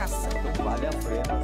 caçamba. Vale a pena.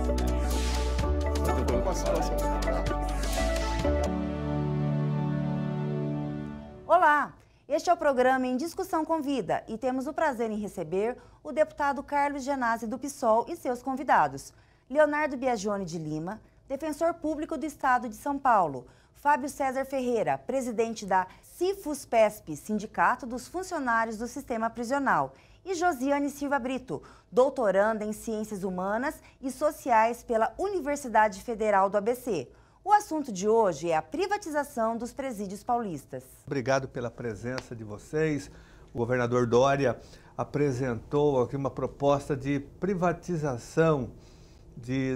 Olá, este é o programa Em Discussão com Vida e temos o prazer em receber o deputado Carlos Genasi do PSOL e seus convidados. Leonardo Biagione de Lima, defensor público do Estado de São Paulo. Fábio César Ferreira, presidente da CIFUSPESP, Sindicato dos Funcionários do Sistema Prisional. E Josiane Silva Brito, doutoranda em Ciências Humanas e Sociais pela Universidade Federal do ABC. O assunto de hoje é a privatização dos presídios paulistas. Obrigado pela presença de vocês. O governador Dória apresentou aqui uma proposta de privatização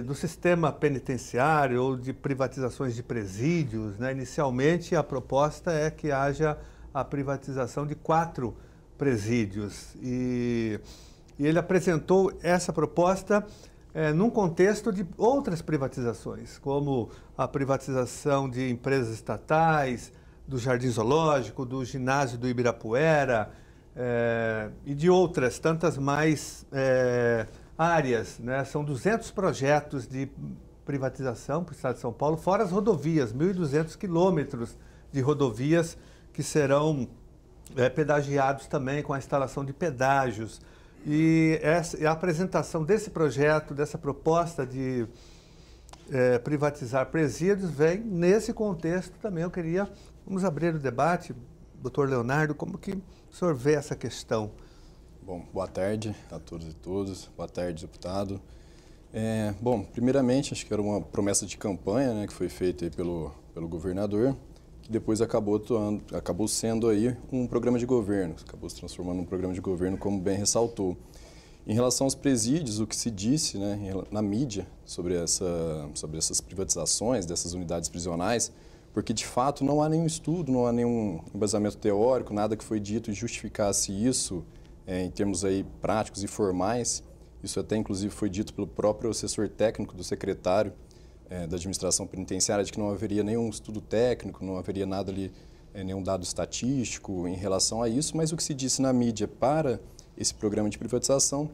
do sistema penitenciário ou de privatizações de presídios, né? Inicialmente, a proposta é que haja a privatização de 4 presídios. E ele apresentou essa proposta num contexto de outras privatizações, como a privatização de empresas estatais, do Jardim Zoológico, do ginásio do Ibirapuera e de outras, tantas mais áreas, né? São 200 projetos de privatização para o Estado de São Paulo, fora as rodovias, 1.200 quilômetros de rodovias que serão pedagiados também com a instalação de pedágios. E a apresentação desse projeto, dessa proposta de privatizar presídios, vem nesse contexto também. Vamos abrir o debate, doutor Leonardo, como que o senhor vê essa questão? Bom, boa tarde a todos e todas, boa tarde, deputado. Bom, primeiramente, acho que era uma promessa de campanha, né, que foi feita aí pelo governador, que depois acabou sendo aí um programa de governo, acabou se transformando num programa de governo, como bem ressaltou. Em relação aos presídios, o que se disse, né, na mídia sobre essas privatizações dessas unidades prisionais, porque de fato não há nenhum estudo, não há nenhum embasamento teórico, nada que foi dito e justificasse isso em termos aí práticos e formais. Isso até inclusive foi dito pelo próprio assessor técnico do secretário da administração penitenciária, de que não haveria nenhum estudo técnico, não haveria nada ali, nenhum dado estatístico em relação a isso, mas o que se disse na mídia para esse programa de privatização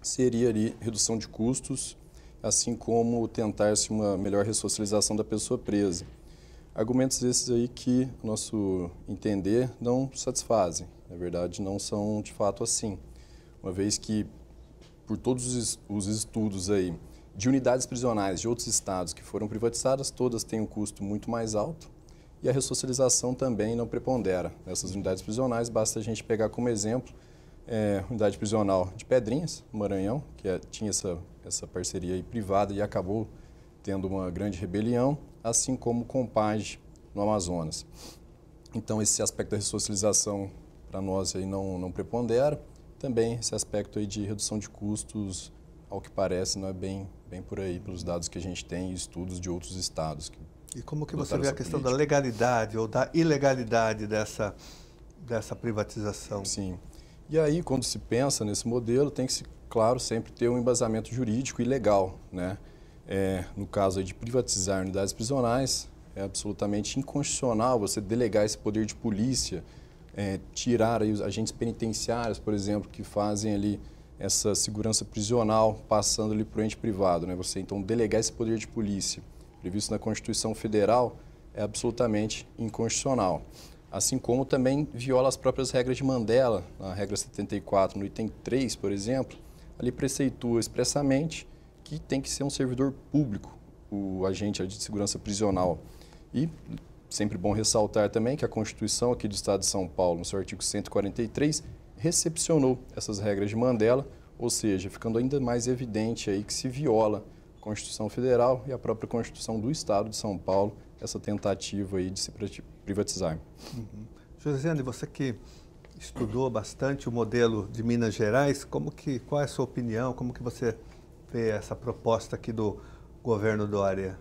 seria ali redução de custos, assim como tentar-se uma melhor ressocialização da pessoa presa. Argumentos esses aí que, no nosso entender, não satisfazem. Na verdade, não são de fato assim. Uma vez que, por todos os estudos aí de unidades prisionais de outros estados que foram privatizadas, todas têm um custo muito mais alto e a ressocialização também não prepondera. Nessas unidades prisionais, basta a gente pegar como exemplo unidade prisional de Pedrinhas, Maranhão, que tinha essa parceria aí privada e acabou tendo uma grande rebelião, assim como Compage no Amazonas. Então, esse aspecto da ressocialização para nós aí não prepondera. Também esse aspecto aí de redução de custos, ao que parece, não é bem por aí, pelos dados que a gente tem e estudos de outros estados. E como que você vê a questão da legalidade ou da ilegalidade dessa privatização? Sim. E aí, quando se pensa nesse modelo, tem que, claro, sempre ter um embasamento jurídico e legal, né? No caso aí de privatizar unidades prisionais, é absolutamente inconstitucional você delegar esse poder de polícia, tirar aí os agentes penitenciários, por exemplo, que fazem ali essa segurança prisional, passando ali para o ente privado, né? Você, então, delegar esse poder de polícia, previsto na Constituição Federal, é absolutamente inconstitucional. Assim como também viola as próprias regras de Mandela, na regra 74, no item 3, por exemplo, ali preceitua expressamente que tem que ser um servidor público, o agente de segurança prisional. E sempre bom ressaltar também que a Constituição aqui do Estado de São Paulo, no seu artigo 143, recepcionou essas regras de Mandela, ou seja, ficando ainda mais evidente aí que se viola a Constituição Federal e a própria Constituição do Estado de São Paulo, essa tentativa aí de se privatizar. Josiane, você que estudou bastante o modelo de Minas Gerais, qual é a sua opinião, como que você vê essa proposta aqui do governo Dória?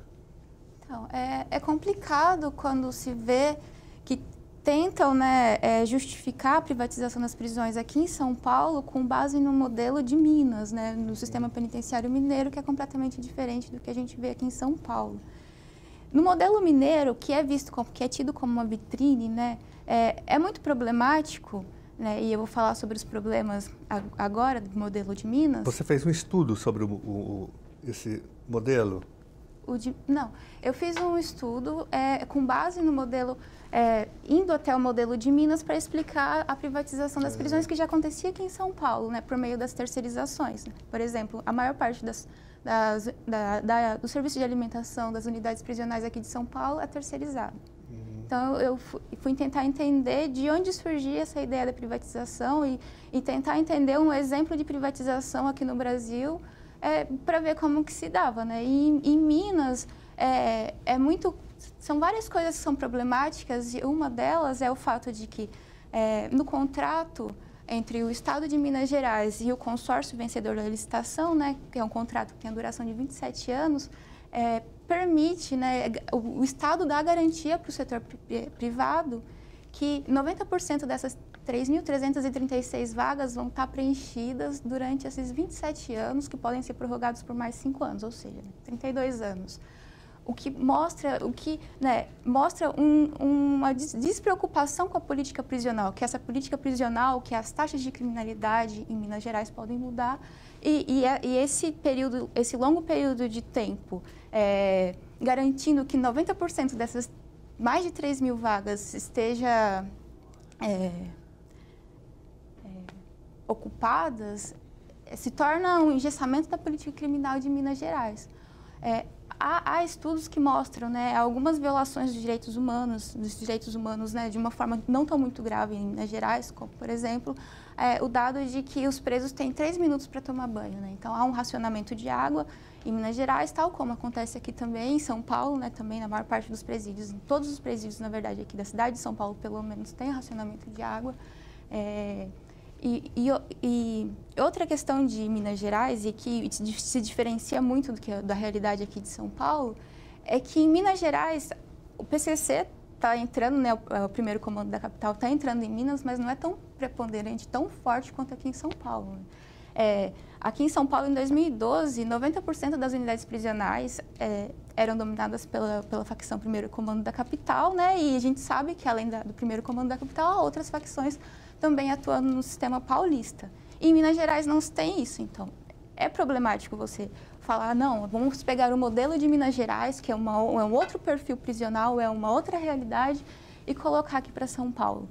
Então, é complicado quando se vê que tentam, né, justificar a privatização das prisões aqui em São Paulo com base no modelo de Minas, né, no sistema penitenciário mineiro, que é completamente diferente do que a gente vê aqui em São Paulo. No modelo mineiro, que é tido como uma vitrine, né, é muito problemático né? E eu vou falar sobre os problemas agora do modelo de Minas. Você fez um estudo sobre esse modelo? Não, eu fiz um estudo com base no modelo, indo até o modelo de Minas para explicar a privatização das prisões que já acontecia aqui em São Paulo, né, por meio das terceirizações. Né? Por exemplo, a maior parte do serviço de alimentação das unidades prisionais aqui de São Paulo é terceirizado. Então, eu fui tentar entender de onde surgia essa ideia da privatização e tentar entender um exemplo de privatização aqui no Brasil para ver como que se dava, né? E em Minas, são várias coisas que são problemáticas e uma delas é o fato de que no contrato entre o Estado de Minas Gerais e o consórcio vencedor da licitação, né, que é um contrato que tem a duração de 27 anos, permite, né, o Estado dá garantia para o setor privado que 90% dessas 3.336 vagas vão estar preenchidas durante esses 27 anos, que podem ser prorrogados por mais 5 anos, ou seja, 32 anos. O que mostra, uma despreocupação com a política prisional, que essa política prisional, que as taxas de criminalidade em Minas Gerais podem mudar, e esse longo período de tempo, garantindo que 90% dessas mais de 3.000 vagas esteja ocupadas, se torna um engessamento da política criminal de Minas Gerais. Há estudos que mostram, né, algumas violações dos direitos humanos, né, de uma forma não tão muito grave em Minas Gerais, como, por exemplo, o dado de que os presos têm 3 minutos para tomar banho. Né? Então, há um racionamento de água em Minas Gerais, tal como acontece aqui também em São Paulo, né, também na maior parte dos presídios, em todos os presídios, na verdade, aqui da cidade de São Paulo, pelo menos, tem racionamento de água. E outra questão de Minas Gerais, e que se diferencia muito da realidade aqui de São Paulo, é que em Minas Gerais o PCC está entrando, né, o primeiro comando da capital está entrando em Minas, mas não é tão preponderante, tão forte quanto aqui em São Paulo. Aqui em São Paulo, em 2012, 90% das unidades prisionais eram dominadas pela facção primeiro comando da capital, né, e a gente sabe que além do primeiro comando da capital, há outras facções também atuando no sistema paulista. E em Minas Gerais não se tem isso, então é problemático você falar, não, vamos pegar o modelo de Minas Gerais, que é um outro perfil prisional, é uma outra realidade, e colocar aqui para São Paulo.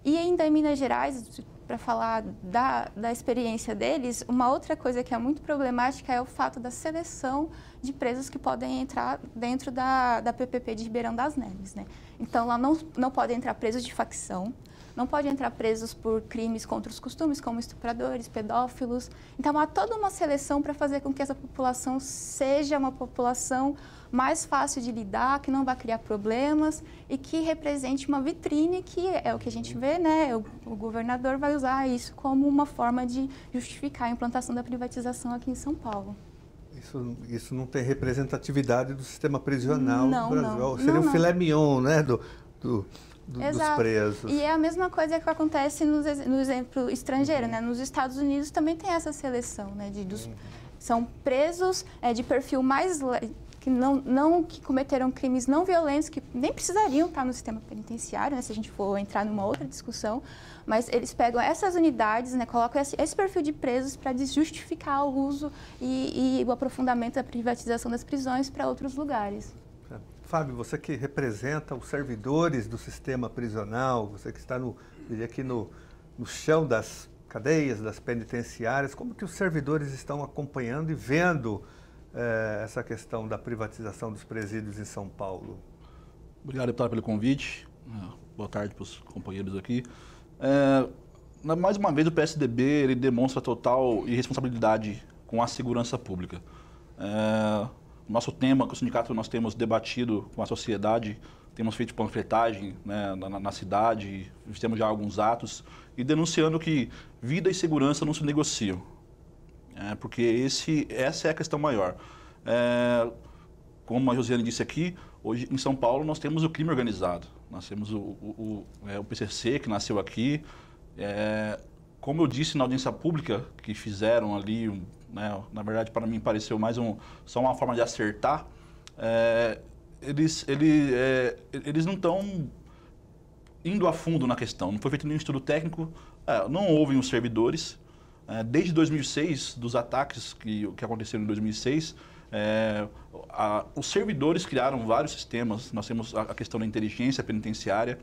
E ainda em Minas Gerais, para falar da experiência deles, uma outra coisa que é muito problemática é o fato da seleção de presos que podem entrar dentro da PPP de Ribeirão das Neves. Né? Então, lá não podem entrar presos de facção, não podem entrar presos por crimes contra os costumes, como estupradores, pedófilos. Então, há toda uma seleção para fazer com que essa população seja uma população mais fácil de lidar, que não vai criar problemas e que represente uma vitrine, que é o que a gente vê, né? O governador vai usar isso como uma forma de justificar a implantação da privatização aqui em São Paulo. Isso não tem representatividade do sistema prisional no Brasil. Não, seria um filé mignon, né, dos presos. E é a mesma coisa que acontece no exemplo estrangeiro, né? Nos Estados Unidos também tem essa seleção, né? São presos de perfil mais que cometeram crimes não violentos, que nem precisariam estar no sistema penitenciário, né? Se a gente for entrar numa outra discussão, mas eles pegam essas unidades, né? Colocam esse perfil de presos para justificar o uso e o aprofundamento da privatização das prisões para outros lugares. Fábio, você que representa os servidores do sistema prisional, você que está aqui no chão das cadeias, das penitenciárias, como que os servidores estão acompanhando e vendo essa questão da privatização dos presídios em São Paulo? Obrigado, deputado, pelo convite. Boa tarde para os companheiros aqui. Mais uma vez, o PSDB ele demonstra total irresponsabilidade com a segurança pública. Nosso tema, que o sindicato nós temos debatido com a sociedade, temos feito panfletagem, né, na cidade, fizemos já alguns atos, e denunciando que vida e segurança não se negociam. Porque essa é a questão maior. Como a Josiane disse aqui, hoje em São Paulo nós temos o crime organizado. Nós temos o PCC, que nasceu aqui. Como eu disse na audiência pública, que fizeram ali, né, na verdade, para mim pareceu mais só uma forma de acertar, eles não estão indo a fundo na questão. Não foi feito nenhum estudo técnico Não houve os servidores. Desde 2006, dos ataques que aconteceram em 2006, os servidores criaram vários sistemas. Nós temos a questão da inteligência penitenciária.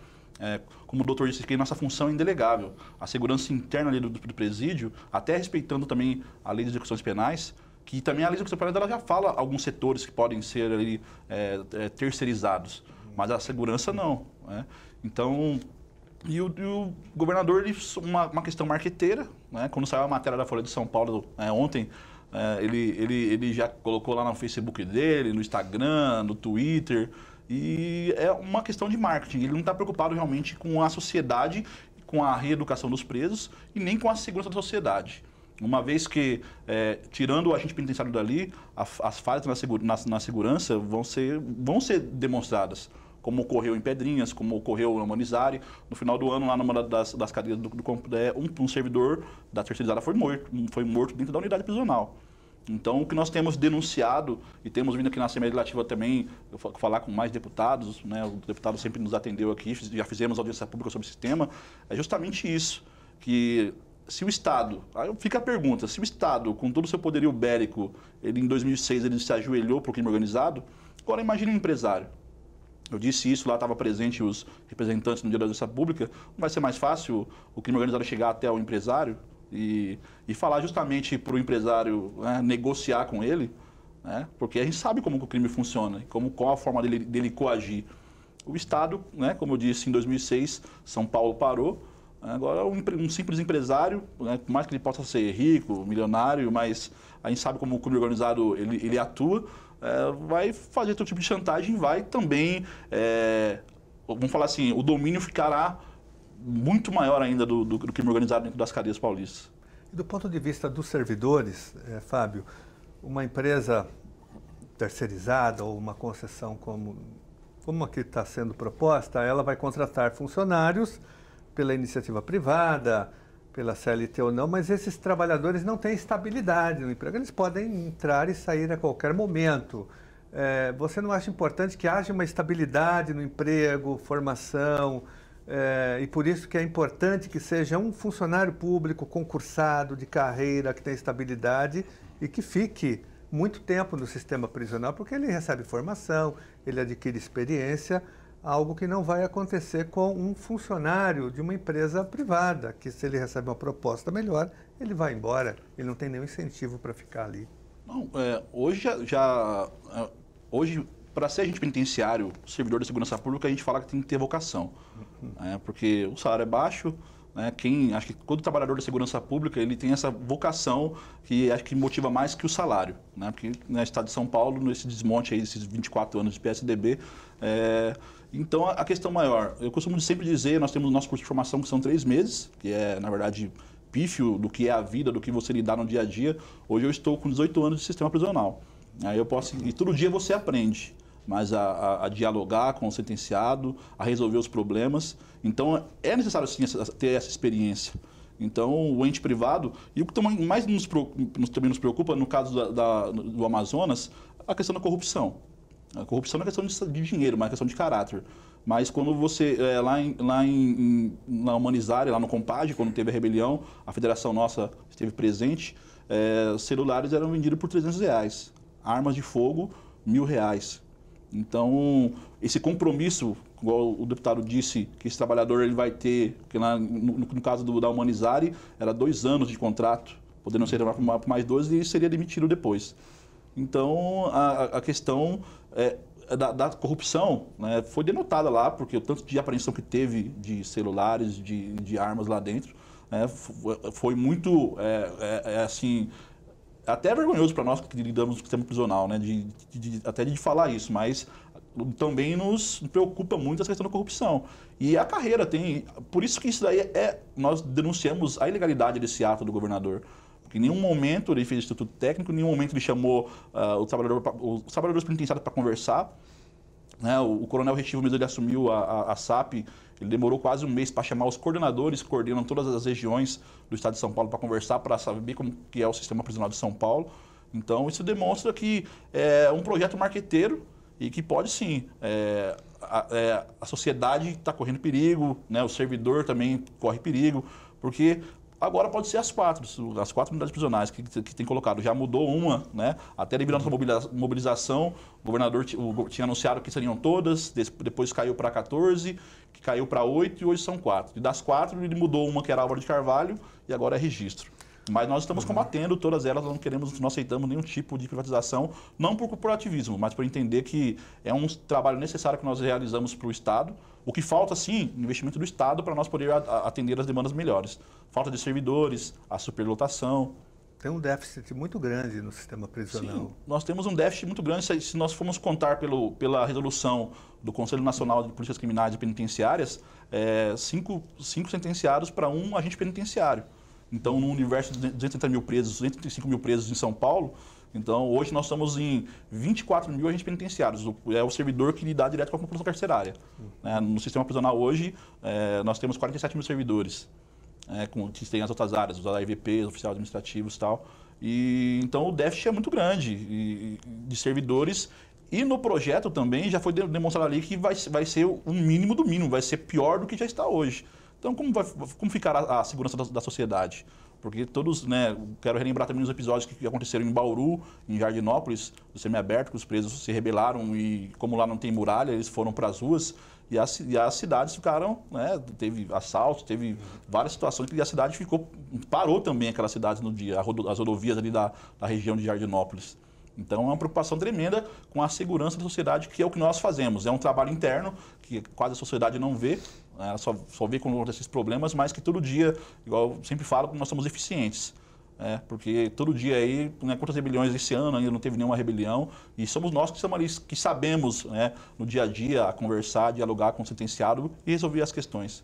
Como o doutor disse aqui, nossa função é indelegável. A segurança interna ali do presídio, até respeitando também a lei de execuções penais, que também a lei de execuções penais ela já fala alguns setores que podem ser ali, terceirizados, mas a segurança não. Né? Então, e o governador, uma questão marqueteira, né? Quando saiu a matéria da Folha de São Paulo ontem, ele já colocou lá no Facebook dele, no Instagram, no Twitter, e é uma questão de marketing. Ele não está preocupado realmente com a sociedade, com a reeducação dos presos e nem com a segurança da sociedade. Uma vez que, tirando o agente penitenciário dali, as falhas na segurança vão ser demonstradas, como ocorreu em Pedrinhas, como ocorreu na Manizari. No final do ano, lá numa das cadeias um servidor da terceirizada foi morto dentro da unidade prisional. Então, o que nós temos denunciado, e temos vindo aqui na Assembleia Legislativa também, falar com mais deputados, né? O deputado sempre nos atendeu aqui, já fizemos audiência pública sobre esse tema, é justamente isso, que se o Estado, aí fica a pergunta, se o Estado, com todo o seu poderio bélico, ele em 2006 ele se ajoelhou para o crime organizado, agora imagine um empresário. Eu disse isso, lá estava presente os representantes no dia da audiência pública, não vai ser mais fácil o crime organizado chegar até o empresário e falar justamente para o empresário, né, negociar com ele, né, porque a gente sabe como o crime funciona, qual a forma dele coagir. O Estado, né, como eu disse, em 2006, São Paulo parou. Agora, um simples empresário, né, por mais que ele possa ser rico, milionário, mas a gente sabe como o crime organizado ele atua, vai fazer todo tipo de chantagem, vai também, vamos falar assim, o domínio ficará muito maior ainda do crime organizado dentro das cadeias paulistas. E do ponto de vista dos servidores, Fábio, uma empresa terceirizada ou uma concessão como a que está sendo proposta, ela vai contratar funcionários pela iniciativa privada, pela CLT ou não, mas esses trabalhadores não têm estabilidade no emprego. Eles podem entrar e sair a qualquer momento. Você não acha importante que haja uma estabilidade no emprego, formação, e por isso que é importante que seja um funcionário público concursado, de carreira, que tenha estabilidade e que fique muito tempo no sistema prisional, porque ele recebe formação, ele adquire experiência, algo que não vai acontecer com um funcionário de uma empresa privada, que se ele recebe uma proposta melhor, ele vai embora, ele não tem nenhum incentivo para ficar ali. Não, hoje, para ser agente penitenciário, servidor de segurança pública, a gente fala que tem que ter vocação, porque o salário é baixo, né? Acho que todo trabalhador da segurança pública ele tem essa vocação que acho que motiva mais que o salário, né? Porque no estado de São Paulo, nesse desmonte aí, esses 24 anos de PSDB, então a questão maior, eu costumo sempre dizer, nós temos o nosso curso de formação que são 3 meses, que é na verdade pífio do que é a vida, do que você lidar no dia a dia. Hoje eu estou com 18 anos de sistema prisional, aí eu posso, e todo dia você aprende, mas a dialogar com o sentenciado, a resolver os problemas. Então, é necessário sim ter essa experiência. Então, o ente privado, e o que também mais nos preocupa, no caso do Amazonas, a questão da corrupção. A corrupção não é questão de dinheiro, mas é questão de caráter. Mas quando você, na Manizari, lá no Compage, quando teve a rebelião, a federação nossa esteve presente, celulares eram vendidos por R$300, armas de fogo, R$1.000. Então, esse compromisso, igual o deputado disse, que esse trabalhador ele vai ter, que no caso da Humanizari, era 2 anos de contrato, podendo ser por mais 12 e seria demitido depois. Então, a questão da corrupção, né, foi denotada lá, porque o tanto de apreensão que teve de celulares, de armas lá dentro, foi muito, assim, até vergonhoso para nós que lidamos com o sistema prisional, né, até de falar isso, mas também nos preocupa muito essa questão da corrupção. E a carreira tem, por isso que isso daí nós denunciamos a ilegalidade desse ato do governador. Porque em nenhum momento ele fez instituto técnico, em nenhum momento ele chamou os trabalhadores penitenciários para conversar. Né, o coronel Retivo, mesmo ele assumiu a SAP, ele demorou quase 1 mês para chamar os coordenadores que coordenam todas as regiões do estado de São Paulo para conversar, para saber como que é o sistema prisional de São Paulo. Então, isso demonstra que é um projeto marqueteiro e que pode sim, a sociedade está correndo perigo, né, o servidor também corre perigo, Porque agora pode ser as 4 unidades prisionais que tem colocado. Já mudou uma, né? Até devido à nossa mobilização, o governador tinha anunciado que seriam todas, depois caiu para 14, que caiu para 8 e hoje são 4. E das 4 ele mudou uma que era Álvaro de Carvalho e agora é Registro. Mas nós estamos combatendo todas elas, não aceitamos nenhum tipo de privatização, não por corporativismo, mas por entender que é um trabalho necessário que nós realizamos para o Estado. O que falta, sim, investimento do Estado para nós poder atender as demandas melhores. Falta de servidores, a superlotação. Tem um déficit muito grande no sistema prisional. Sim, nós temos um déficit muito grande. Se nós formos contar pela resolução do Conselho Nacional de Polícias Criminais e Penitenciárias, 5 sentenciados para 1 agente penitenciário. Então, no universo de 230 mil presos, 235 mil presos em São Paulo, então hoje nós estamos em 24 mil agentes penitenciários. É o servidor que lida direto com a população carcerária. No sistema prisional hoje, nós temos 47 mil servidores, que tem as outras áreas, os AIVPs, oficiais administrativos e tal. Então, o déficit é muito grande de servidores. E no projeto também já foi demonstrado ali que vai ser o mínimo do mínimo, vai ser pior do que já está hoje. Então, como ficará a segurança da sociedade? Porque todos, quero relembrar também os episódios que aconteceram em Bauru, em Jardinópolis, do semiaberto, que os presos se rebelaram e, como lá não tem muralha, eles foram para as ruas e as cidades ficaram, teve assaltos, teve várias situações que a cidade parou também aquelas cidades no dia, as rodovias ali da região de Jardinópolis. Então, é uma preocupação tremenda com a segurança da sociedade, que é o que nós fazemos. É um trabalho interno que quase a sociedade não vê, ela só vê quando acontecem esses problemas, mas que todo dia, igual eu sempre falo, nós somos eficientes. Porque todo dia aí, quantas rebeliões esse ano ainda não teve nenhuma rebelião, e somos nós que estamos ali, que sabemos, no dia a dia, conversar, dialogar com o sentenciado e resolver as questões.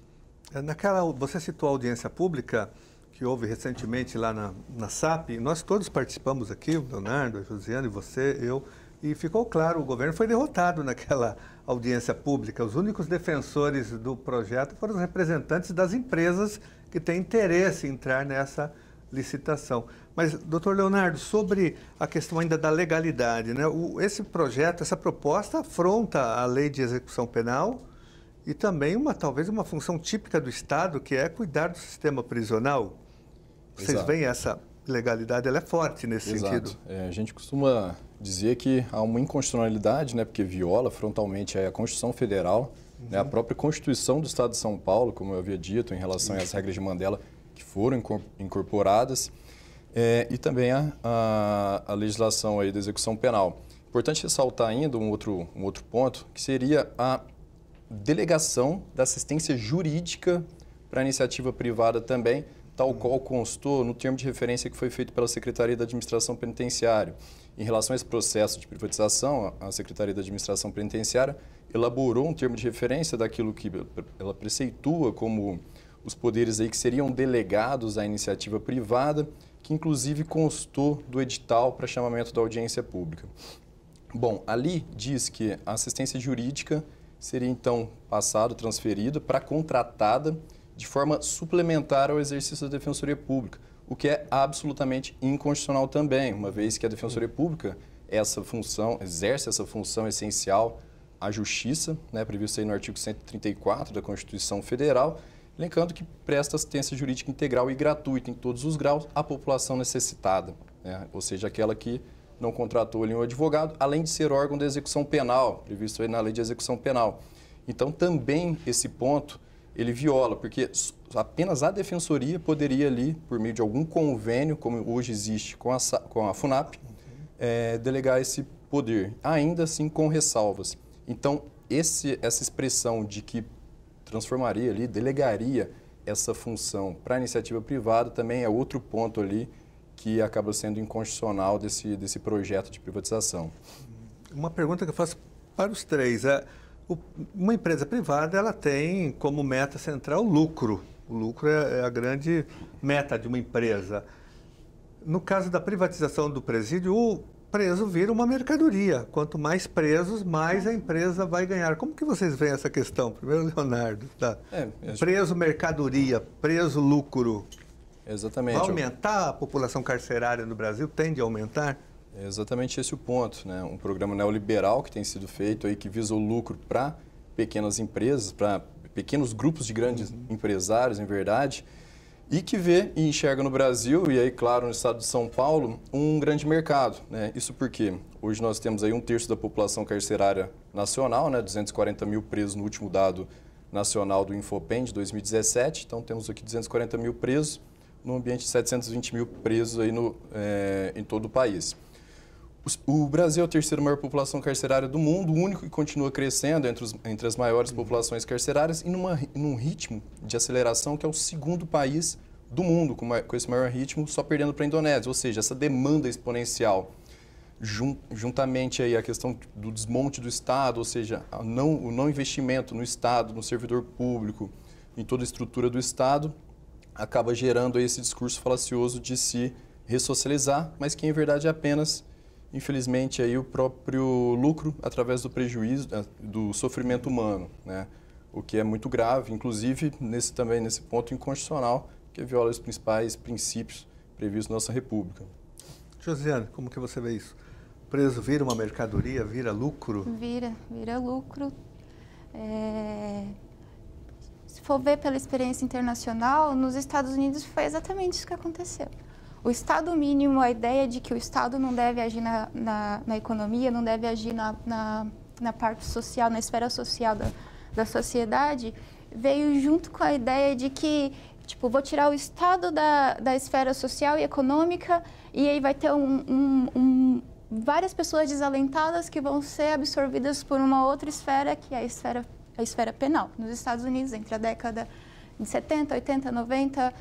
Você citou a audiência pública que houve recentemente lá na SAP, nós todos participamos aqui, o Leonardo, a Josiane, você, eu, e ficou claro, o governo foi derrotado naquela audiência pública. Os únicos defensores do projeto foram os representantes das empresas que têm interesse em entrar nessa licitação. Mas, doutor Leonardo, sobre a questão ainda da legalidade, esse projeto, essa proposta afronta a lei de execução penal e também talvez uma função típica do Estado, que é cuidar do sistema prisional. Vocês veem essa legalidade, ela é forte nesse sentido? A gente costuma dizer que há uma inconstitucionalidade, porque viola frontalmente a Constituição Federal, a própria Constituição do Estado de São Paulo, como eu havia dito, em relação às regras de Mandela, que foram incorporadas, e também a legislação aí da execução penal. Importante ressaltar ainda um outro ponto, que seria a delegação da assistência jurídica para a iniciativa privada também, tal qual constou no termo de referência que foi feito pela Secretaria da Administração Penitenciária. Em relação a esse processo de privatização, a Secretaria da Administração Penitenciária elaborou um termo de referência daquilo que ela preceitua como os poderes aí que seriam delegados à iniciativa privada, que inclusive constou do edital para chamamento da audiência pública. Bom, ali diz que a assistência jurídica seria então transferida para contratada de forma suplementar ao exercício da Defensoria Pública, o que é absolutamente inconstitucional também, uma vez que a Defensoria Pública exerce essa função essencial à Justiça, previsto aí no artigo 134 da Constituição Federal, elencando que presta assistência jurídica integral e gratuita em todos os graus à população necessitada, ou seja, aquela que não contratou ali um advogado, além de ser órgão da execução penal, previsto aí na Lei de Execução Penal. Então, também esse ponto ele viola, porque apenas a Defensoria poderia ali, por meio de algum convênio, como hoje existe com a FUNAP, delegar esse poder, ainda assim com ressalvas. Então, essa expressão de que transformaria ali, delegaria essa função para a iniciativa privada também é outro ponto ali que acaba sendo inconstitucional desse projeto de privatização. Uma pergunta que eu faço para os três uma empresa privada, ela tem como meta central o lucro. O lucro é a grande meta de uma empresa. No caso da privatização do presídio, o preso vira uma mercadoria. Quanto mais presos, mais a empresa vai ganhar. Como que vocês veem essa questão? Primeiro, Leonardo. Tá? Preso mercadoria, preso lucro. Exatamente. Vai aumentar a população carcerária no Brasil? Tende a aumentar? É exatamente esse o ponto, Um programa neoliberal que tem sido feito aí que visa o lucro para pequenas empresas, para pequenos grupos de grandes empresários, em verdade. e que vê e enxerga no Brasil, e aí, claro, no estado de São Paulo, um grande mercado, né? Isso porque hoje nós temos aí 1/3 da população carcerária nacional, né? 240 mil presos no último dado nacional do Infopem de 2017, então temos aqui 240 mil presos, no ambiente de 720 mil presos aí em todo o país. O Brasil é a 3ª maior população carcerária do mundo, o único que continua crescendo entre as maiores populações carcerárias e num ritmo de aceleração que é o 2º país do mundo com esse maior ritmo, só perdendo para a Indonésia. Ou seja, essa demanda exponencial, juntamente aí a questão do desmonte do Estado, ou seja, o não investimento no Estado, no servidor público, em toda a estrutura do Estado, acaba gerando aí esse discurso falacioso de se ressocializar, mas que em verdade é apenas, infelizmente, aí o próprio lucro através do prejuízo, do sofrimento humano, né? O que é muito grave, inclusive também nesse ponto inconstitucional, que viola os principais princípios previstos na nossa República. Josiane, como que você vê isso? O preso vira uma mercadoria, vira lucro? Vira lucro. Se for ver pela experiência internacional, nos Estados Unidos foi exatamente isso que aconteceu. O Estado mínimo, a ideia de que o Estado não deve agir na economia, não deve agir na parte social, na esfera social da sociedade, veio junto com a ideia de que, tipo, vou tirar o Estado da esfera social e econômica e aí vai ter várias pessoas desalentadas que vão ser absorvidas por uma outra esfera, que é a esfera penal. Nos Estados Unidos, entre a década de 70, 80, 90,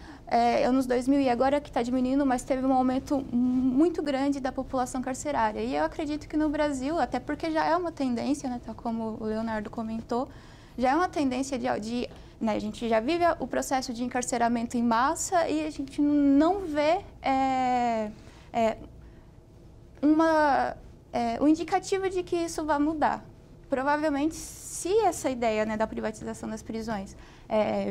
anos 2000 e agora que está diminuindo, mas teve um aumento muito grande da população carcerária. E eu acredito que no Brasil, até porque já é uma tendência, né, tal como o Leonardo comentou, já é uma tendência né, a gente já vive o processo de encarceramento em massa e a gente não vê o indicativo de que isso vai mudar. Provavelmente, se essa ideia, né, da privatização das prisões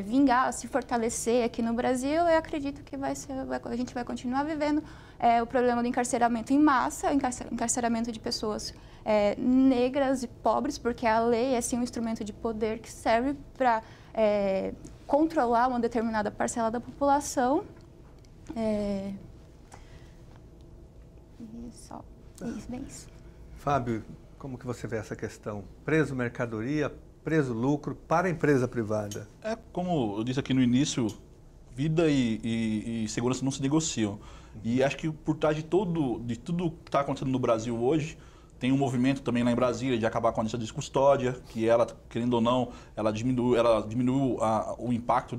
vingar, se fortalecer aqui no Brasil, eu acredito que a gente vai continuar vivendo o problema do encarceramento em massa, encarceramento de pessoas negras e pobres, porque a lei é sim um instrumento de poder que serve para controlar uma determinada parcela da população. Isso. Fábio, como que você vê essa questão? Preso mercadoria, preso lucro para a empresa privada? Como eu disse aqui no início, vida e segurança não se negociam. E acho que por trás de tudo que está acontecendo no Brasil hoje, tem um movimento também lá em Brasília de acabar com a lista de custódia, que ela, querendo ou não, ela diminuiu o impacto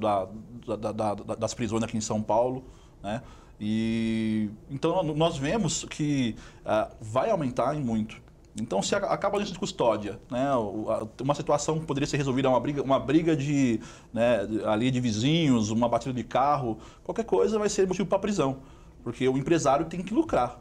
das prisões aqui em São Paulo, né? E então nós vemos que vai aumentar em muito. Então, se acaba a lista de custódia, né, uma situação que poderia ser resolvida, uma briga ali de vizinhos, uma batida de carro, qualquer coisa vai ser motivo para prisão, porque o empresário tem que lucrar,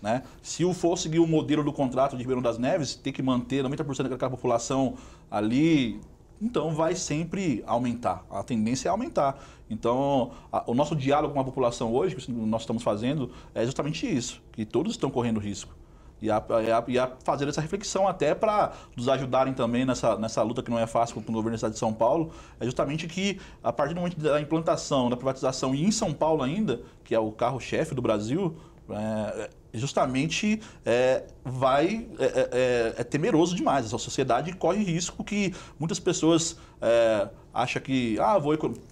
né? Se for seguir o modelo do contrato de Ribeirão das Neves, ter que manter 90% daquela população ali, então vai sempre aumentar. A tendência é aumentar. Então, o nosso diálogo com a população hoje, que nós estamos fazendo, é justamente isso, que todos estão correndo risco. E a fazer essa reflexão até para nos ajudarem também nessa luta que não é fácil com o governo do Estado de São Paulo, é justamente que a partir do momento da implantação, da privatização e em São Paulo ainda, que é o carro-chefe do Brasil, justamente é temeroso demais. Essa sociedade corre risco que muitas pessoas acham que,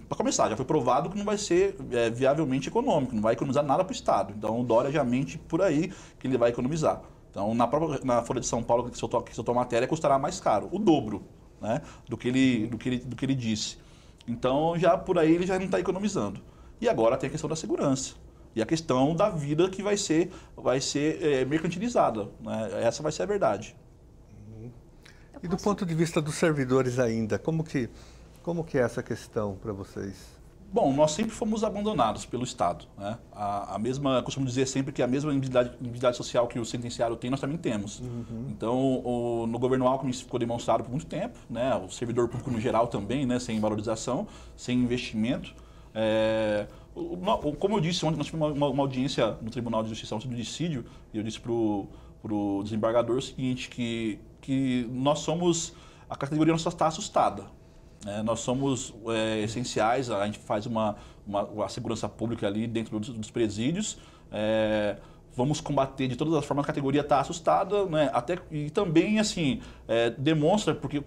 para começar, já foi provado que não vai ser viavelmente econômico, não vai economizar nada para o Estado. Então o Dória já mente por aí que ele vai economizar. Então na Folha de São Paulo, que soltou a matéria, custará mais caro, o dobro, né, do que ele disse. Então já por aí ele já não está economizando. E agora tem a questão da segurança. E a questão da vida que vai ser mercantilizada, né? Essa vai ser a verdade. E do ponto de vista dos servidores ainda, como que é essa questão para vocês? Bom, nós sempre fomos abandonados pelo Estado, né? Costumo dizer sempre que a mesma individualidade social que o sentenciário tem, nós também temos. Então, no governo Alckmin isso ficou demonstrado por muito tempo, né? O servidor público no geral também, né? Sem valorização, sem investimento. Como eu disse ontem, nós tivemos uma audiência no Tribunal de Justiça sobre dissídio, e eu disse para o desembargador o seguinte, que nós somos, a categoria nossa está assustada. Nós somos essenciais, a gente faz uma uma segurança pública ali dentro dos presídios. Vamos combater de todas as formas, a categoria está assustada, né? E também, assim, demonstra, porque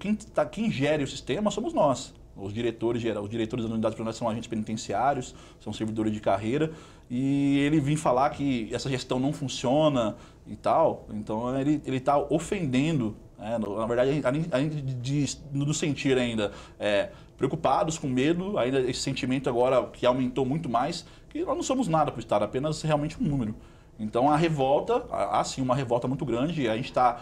quem gere o sistema somos nós. Os diretores das unidades prisionais são agentes penitenciários, são servidores de carreira, e ele vir falar que essa gestão não funciona e tal, então ele está ofendendo, na verdade, além de nos sentir ainda preocupados, com medo, ainda esse sentimento agora que aumentou muito mais, que nós não somos nada para o Estado, apenas realmente um número. Então a revolta, há sim uma revolta muito grande, a gente está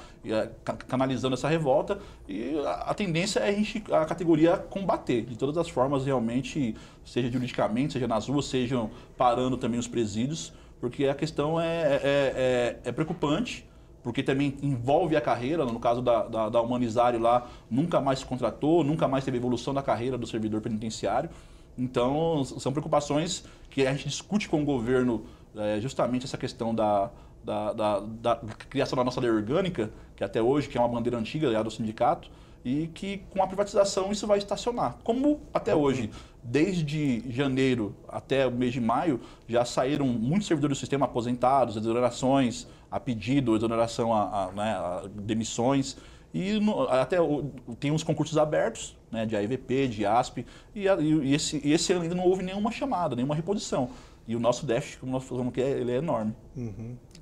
canalizando essa revolta e a tendência é a categoria combater de todas as formas realmente, seja juridicamente, seja nas ruas, sejam parando também os presídios, porque a questão é preocupante, porque também envolve a carreira, no caso da Humanizário lá, nunca mais se contratou, nunca mais teve evolução da carreira do servidor penitenciário. Então são preocupações que a gente discute com o governo, justamente essa questão da criação da nossa lei orgânica, que até hoje que é uma bandeira antiga do sindicato, e que com a privatização isso vai estacionar. Como até hoje, desde janeiro até o mês de maio, já saíram muitos servidores do sistema aposentados, exonerações a pedido, exoneração a demissões, e tem uns concursos abertos, né, de AEVP, de ASP, e esse ano ainda não houve nenhuma chamada, nenhuma reposição. E o nosso déficit, como nós falamos, ele é enorme.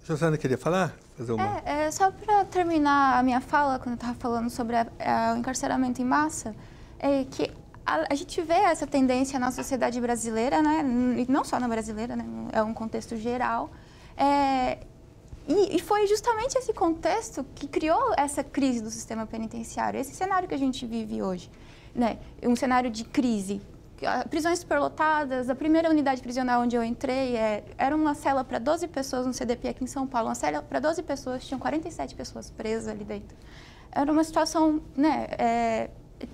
Josana, queria falar? Fazer uma... Só para terminar a minha fala, quando eu estava falando sobre o encarceramento em massa, que a gente vê essa tendência na sociedade brasileira, né? E não só na brasileira, né? É um contexto geral. E foi justamente esse contexto que criou essa crise do sistema penitenciário, esse cenário que a gente vive hoje, né? Um cenário de crise. Prisões superlotadas, a primeira unidade prisional onde eu entrei era uma cela para 12 pessoas no CDP aqui em São Paulo, uma cela para 12 pessoas, tinham 47 pessoas presas ali dentro. Era uma situação, né,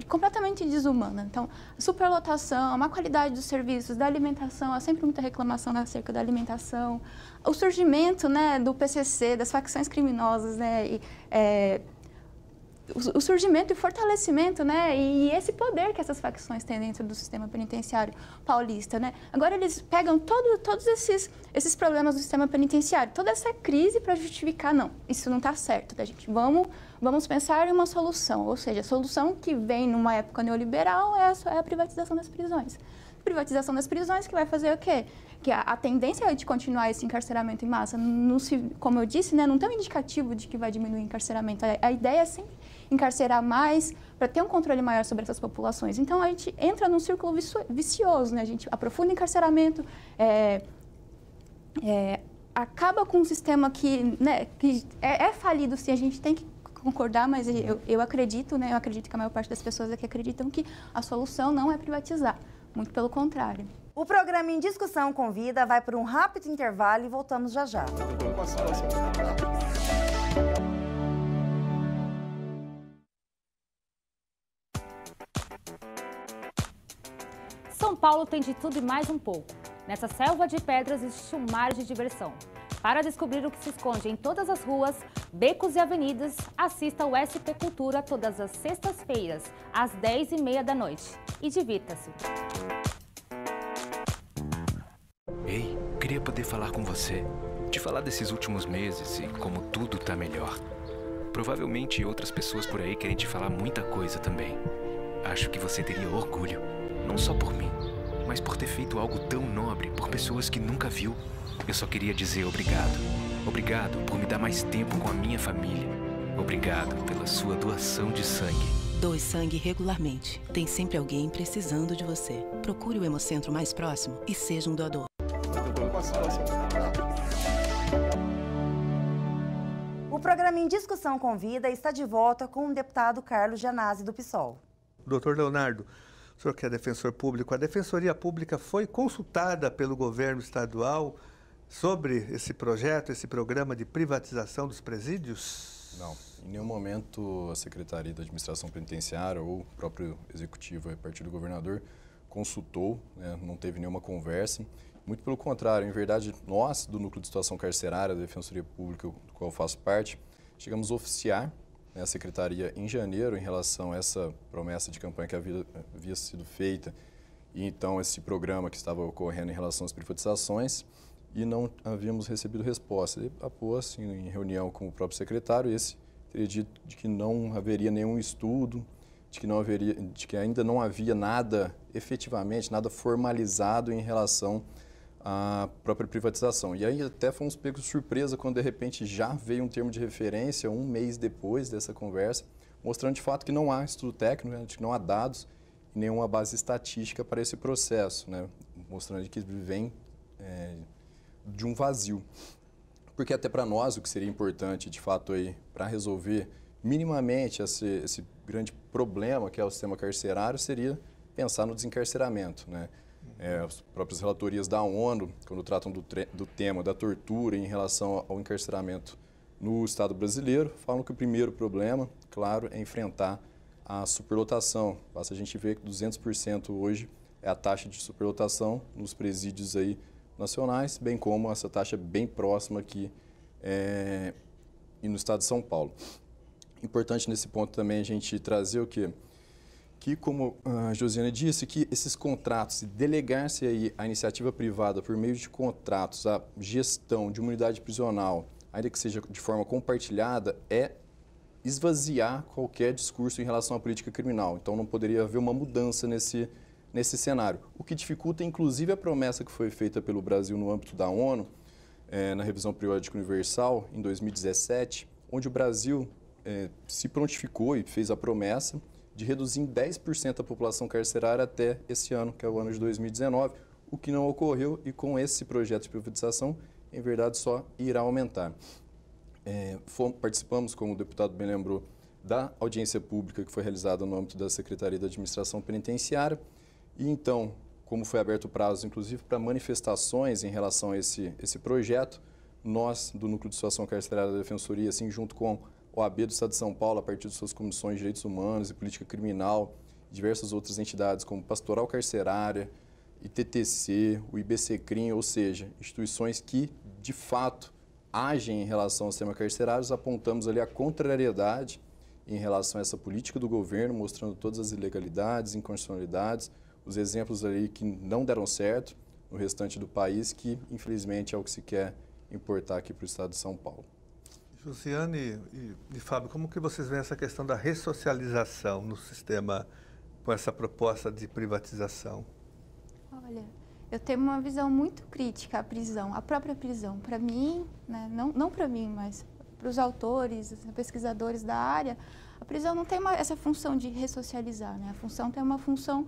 completamente desumana. Então, a superlotação, a má qualidade dos serviços, da alimentação, há sempre muita reclamação acerca da alimentação, o surgimento, né, do PCC, das facções criminosas, né, o surgimento e o fortalecimento, né, e esse poder que essas facções têm dentro do sistema penitenciário paulista, né. Agora eles pegam todos esses problemas do sistema penitenciário, toda essa crise para justificar, não, isso não está certo, tá, gente? Vamos pensar em uma solução, ou seja, a solução que vem numa época neoliberal é a privatização das prisões. Privatização das prisões que vai fazer o quê? Que a tendência é de continuar esse encarceramento em massa, como eu disse, né, não tem um indicativo de que vai diminuir o encarceramento. A ideia é sempre encarcerar mais para ter um controle maior sobre essas populações. Então, a gente entra num círculo vicioso, né? A gente aprofunda o encarceramento, acaba com um sistema que, né, que é falido, sim, a gente tem que concordar, mas eu acredito, né, eu acredito que a maior parte das pessoas aqui acreditam que a solução não é privatizar, muito pelo contrário. O programa Em Discussão Convida vai por um rápido intervalo e voltamos já já. São Paulo tem de tudo e mais um pouco. Nessa selva de pedras existe um mar de diversão. Para descobrir o que se esconde em todas as ruas, becos e avenidas, assista ao SP Cultura todas as sextas-feiras, às 10h30 da noite. E divirta-se! Ei, queria poder falar com você. Te falar desses últimos meses e como tudo tá melhor. Provavelmente outras pessoas por aí querem te falar muita coisa também. Acho que você teria orgulho, não só por mim, mas por ter feito algo tão nobre por pessoas que nunca viu. Eu só queria dizer obrigado. Obrigado por me dar mais tempo com a minha família. Obrigado pela sua doação de sangue. Doe sangue regularmente. Tem sempre alguém precisando de você. Procure o Hemocentro mais próximo e seja um doador. O programa Em Discussão Convida está de volta com o deputado Carlos Gianazzi, do PSOL. Doutor Leonardo, o senhor que é defensor público, a Defensoria Pública foi consultada pelo governo estadual sobre esse projeto, esse programa de privatização dos presídios? Não, em nenhum momento a Secretaria da Administração Penitenciária ou o próprio Executivo, a partir do governador, consultou, né, não teve nenhuma conversa. Muito pelo contrário, em verdade, nós, do Núcleo de Situação Carcerária da Defensoria Pública, do qual eu faço parte, chegamos a oficiar, né, a Secretaria em janeiro em relação a essa promessa de campanha que havia sido feita, e então esse programa que estava ocorrendo em relação às privatizações, e não havíamos recebido resposta. E após, em reunião com o próprio secretário, esse teria dito de que não haveria nenhum estudo, de que ainda não havia nada, efetivamente, nada formalizado em relação à própria privatização. E aí até fomos pegos de surpresa quando, de repente, já veio um termo de referência, um mês depois dessa conversa, mostrando de fato que não há estudo técnico, né, de que não há dados e nenhuma base estatística para esse processo, né, mostrando que vem de um vazio. Porque até para nós o que seria importante, de fato, para resolver minimamente esse grande problema que é o sistema carcerário, seria pensar no desencarceramento, né? As próprias relatorias da ONU, quando tratam do tema da tortura em relação ao encarceramento no Estado brasileiro, falam que o primeiro problema, claro, é enfrentar a superlotação. Basta a gente ver que 200% hoje é a taxa de superlotação nos presídios aí nacionais, bem como essa taxa bem próxima aqui e no estado de São Paulo. Importante nesse ponto também a gente trazer o quê? Que, como a Josiane disse, que esses contratos, se delegar-se aí a iniciativa privada por meio de contratos, a gestão de uma unidade prisional, ainda que seja de forma compartilhada, é esvaziar qualquer discurso em relação à política criminal. Então não poderia haver uma mudança nesse cenário. O que dificulta, inclusive, a promessa que foi feita pelo Brasil no âmbito da ONU, na Revisão Periódica Universal, em 2017, onde o Brasil se prontificou e fez a promessa de reduzir em 10% a população carcerária até esse ano, que é o ano de 2019, o que não ocorreu, e com esse projeto de privatização, em verdade, só irá aumentar. Participamos, como o deputado bem lembrou, da audiência pública que foi realizada no âmbito da Secretaria da Administração Penitenciária, e então, como foi aberto o prazo, inclusive, para manifestações em relação a esse projeto, nós, do Núcleo de Situação Carcerária da Defensoria, assim, junto com o OAB do Estado de São Paulo, a partir de suas comissões de direitos humanos e política criminal, diversas outras entidades como Pastoral Carcerária, ITTC, o IBCCRIM, ou seja, instituições que, de fato, agem em relação ao sistema carcerário, apontamos ali a contrariedade em relação a essa política do governo, mostrando todas as ilegalidades, inconstitucionalidades, os exemplos ali que não deram certo no restante do país, que, infelizmente, é o que se quer importar aqui para o Estado de São Paulo. Josiane e Fábio, como que vocês veem essa questão da ressocialização no sistema com essa proposta de privatização? Olha, eu tenho uma visão muito crítica à prisão, à própria prisão. Para mim, né, não para mim, mas para os autores, pesquisadores da área, a prisão não tem essa função de ressocializar, né? A função tem uma função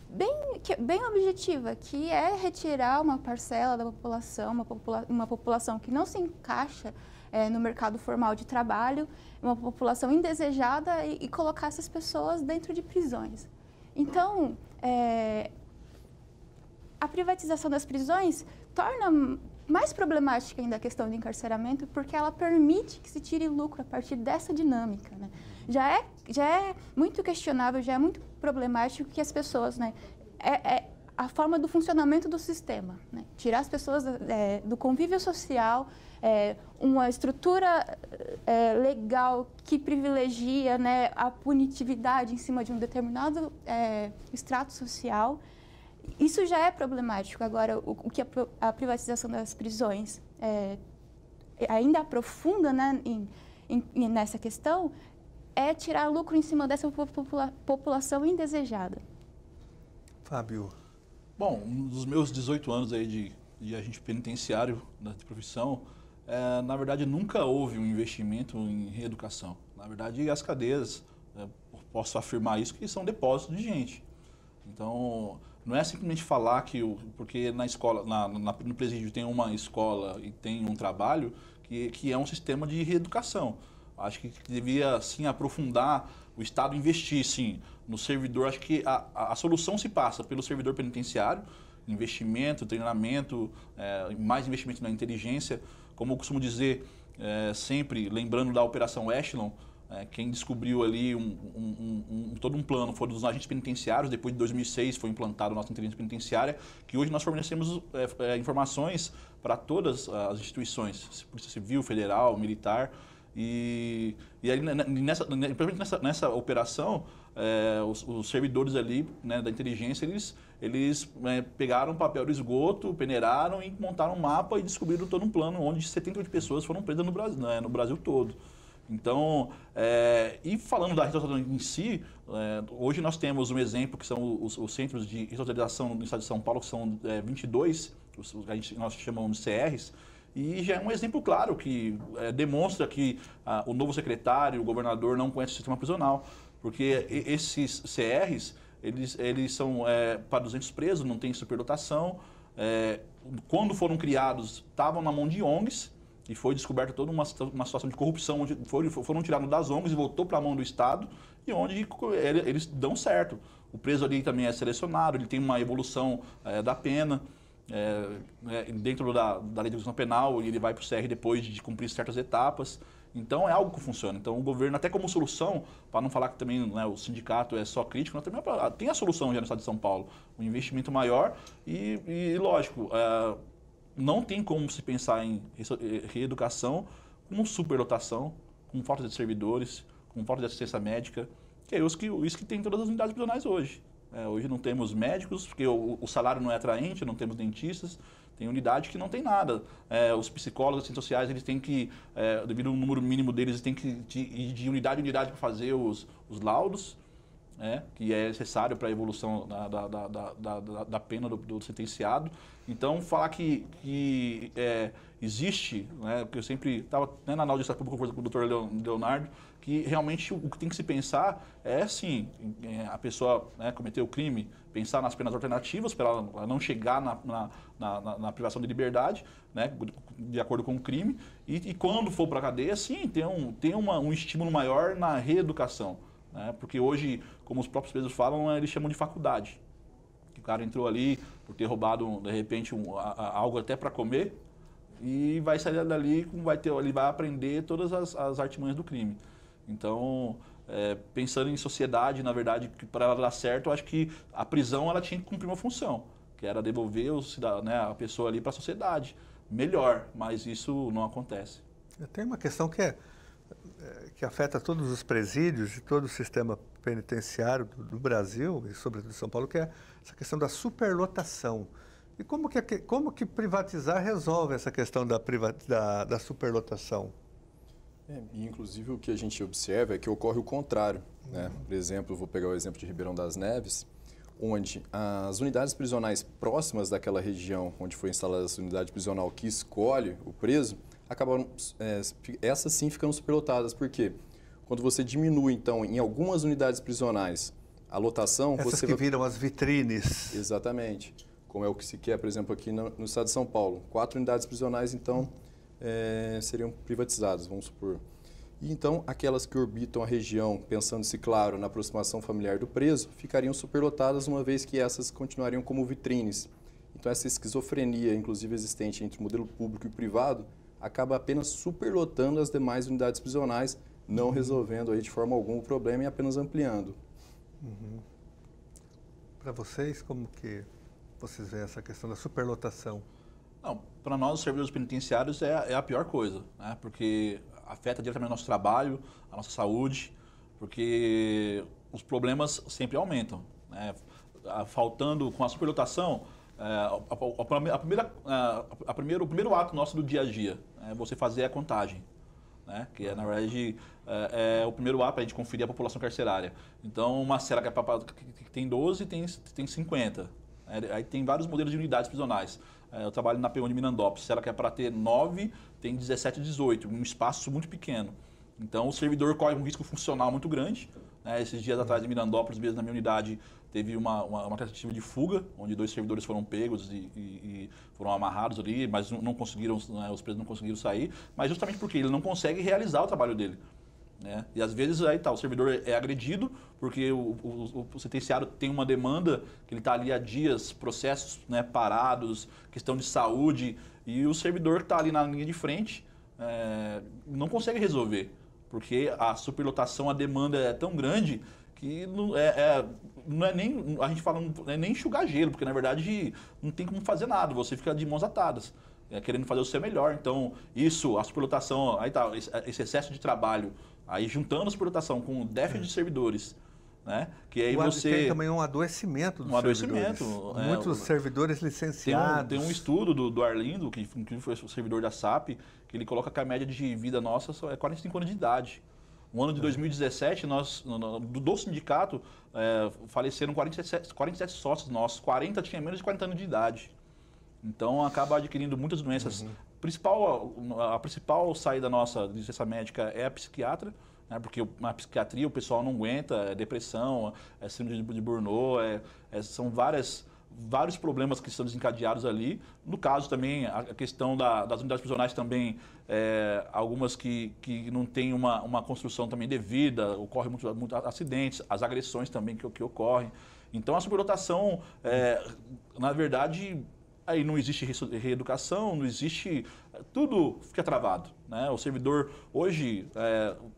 bem objetiva, que é retirar uma parcela da população, uma população que não se encaixa no mercado formal de trabalho, uma população indesejada e colocar essas pessoas dentro de prisões. Então, a privatização das prisões torna mais problemática ainda a questão do encarceramento, porque ela permite que se tire lucro a partir dessa dinâmica, né? Já é muito questionável, já é muito problemático que as pessoas, né, a forma do funcionamento do sistema, né? Tirar as pessoas do convívio social, uma estrutura legal que privilegia, né, a punitividade em cima de um determinado extrato social. Isso já é problemático. Agora, o que a privatização das prisões ainda aprofunda, né, nessa questão é tirar lucro em cima dessa população indesejada. Fábio. Bom, nos meus 18 anos aí de agente penitenciário de profissão, na verdade nunca houve um investimento em reeducação. Na verdade, as cadeias, posso afirmar isso, que são depósitos de gente. Então, não é simplesmente falar porque na escola, no presídio tem uma escola e tem um trabalho que é um sistema de reeducação. Acho que devia, sim, aprofundar, o Estado investir, sim, no servidor. Acho que a solução se passa pelo servidor penitenciário, investimento, treinamento, mais investimento na inteligência. Como eu costumo dizer, sempre lembrando da Operação Echelon, quem descobriu ali todo um plano foram os agentes penitenciários. Depois de 2006 foi implantado a nossa inteligência penitenciária, que hoje nós fornecemos informações para todas as instituições, Polícia Civil, Federal, Militar. E aí, nessa operação, os servidores ali, né, da inteligência, eles pegaram papel do esgoto, peneiraram e montaram um mapa e descobriram todo um plano onde 78 pessoas foram presas no Brasil todo. Então, e falando da ressocialização em si, hoje nós temos um exemplo que são os centros de ressocialização no estado de São Paulo, que são 22, nós chamamos de CRs, e já é um exemplo claro que demonstra que o novo secretário, o governador, não conhece o sistema prisional, porque esses CRs, eles são para 200 presos, não tem superdotação. Quando foram criados, estavam na mão de ONGs, e foi descoberta toda uma situação de corrupção, onde foram tirados das ONGs e voltou para a mão do Estado, e onde eles dão certo. O preso ali também é selecionado, ele tem uma evolução da pena, dentro da lei de execução penal, e ele vai para o CR depois de cumprir certas etapas. Então, é algo que funciona. Então, o governo, até como solução, para não falar que também, né, o sindicato é só crítico, nós também tem a solução já no estado de São Paulo. Um investimento maior e lógico, não tem como se pensar em reeducação com superlotação, com falta de servidores, com falta de assistência médica, que é isso que tem em todas as unidades prisionais hoje. Hoje não temos médicos, porque o salário não é atraente, não temos dentistas, tem unidade que não tem nada. Os psicólogos, assistentes sociais, eles têm que, devido ao número mínimo deles, eles têm que ir de unidade em unidade para fazer os laudos, que é necessário para a evolução da pena do sentenciado. Então, falar que existe, porque eu sempre estava na audiência pública com o doutor Leonardo, que realmente o que tem que se pensar é, sim, a pessoa cometer o crime, pensar nas penas alternativas para ela não chegar na privação de liberdade, de acordo com o crime, e quando for para a cadeia, sim, ter um estímulo maior na reeducação. Porque hoje, como os próprios presos falam, eles chamam de faculdade. O cara entrou ali por ter roubado, de repente, algo até para comer e vai sair dali, ele vai aprender todas as artimanhas do crime. Então, pensando em sociedade, na verdade, para ela dar certo, eu acho que a prisão ela tinha que cumprir uma função, que era devolver a pessoa ali para a sociedade melhor, mas isso não acontece. Tem uma questão que afeta todos os presídios e todo o sistema penitenciário do Brasil, e sobretudo de São Paulo, que é essa questão da superlotação. E como que privatizar resolve essa questão da superlotação? Inclusive, o que a gente observa é que ocorre o contrário. Por exemplo, vou pegar o exemplo de Ribeirão das Neves, onde as unidades prisionais próximas daquela região onde foi instalada essa unidade prisional que escolhe o preso, acabaram, essas sim, ficando superlotadas. Por quê? Quando você diminui, então, em algumas unidades prisionais, a lotação... Essas que viram as vitrines. Exatamente. Como é o que se quer, por exemplo, aqui no estado de São Paulo. 4 unidades prisionais, então, seriam privatizadas, vamos supor. E, então, aquelas que orbitam a região, pensando-se, claro, na aproximação familiar do preso, ficariam superlotadas, uma vez que essas continuariam como vitrines. Então, essa esquizofrenia, inclusive existente entre o modelo público e privado, acaba apenas superlotando as demais unidades prisionais, não resolvendo aí de forma alguma o problema e apenas ampliando. Para vocês, como que vocês veem essa questão da superlotação? Não, para nós, os servidores penitenciários, é a pior coisa, porque afeta diretamente o nosso trabalho, a nossa saúde, porque os problemas sempre aumentam. Faltando, com a superlotação, o primeiro ato nosso do dia a dia é você fazer a contagem, que na verdade é o primeiro ato para a gente conferir a população carcerária. Então, uma cela que tem 12 tem 50. Aí tem vários modelos de unidades prisionais. Eu trabalho na P1 de Mirandópolis, cela que é para ter 9, tem 17 e 18, um espaço muito pequeno. Então, o servidor corre um risco funcional muito grande. Esses dias atrás, em Mirandópolis, mesmo na minha unidade, teve uma tentativa de fuga, onde 2 servidores foram pegos e foram amarrados ali, mas não conseguiram, os presos não conseguiram sair, mas justamente porque ele não consegue realizar o trabalho dele. E às vezes o servidor é agredido porque o sentenciário tem uma demanda, que ele está ali há dias, processos parados, questão de saúde, e o servidor que está ali na linha de frente não consegue resolver, porque a superlotação, a demanda é tão grande que não é nem, a gente fala, não é nem enxugar gelo, porque na verdade não tem como fazer nada, você fica de mãos atadas, querendo fazer o seu melhor. Então a superlotação, esse excesso de trabalho, aí juntando a superlotação com o déficit de servidores, né? Que aí Tem também um adoecimento dos servidores. Muitos servidores licenciados. Tem um estudo do Arlindo, que foi o servidor da SAP, que ele coloca que a média de vida nossa é 45 anos de idade. No ano de 2017, do sindicato, faleceram 47 sócios nossos, 40 tinham menos de 40 anos de idade. Então, acaba adquirindo muitas doenças. A principal saída nossa de licença médica é a psiquiatra, né, porque na psiquiatria o pessoal não aguenta, é depressão, é síndrome de Burnout, são vários problemas que são desencadeados ali. No caso também, a questão das unidades prisionais também, algumas que não têm uma construção também devida, ocorrem muitos acidentes, as agressões também que ocorrem. Então, a superlotação, na verdade, aí não existe reeducação, não existe... Tudo fica travado, né? O servidor, hoje,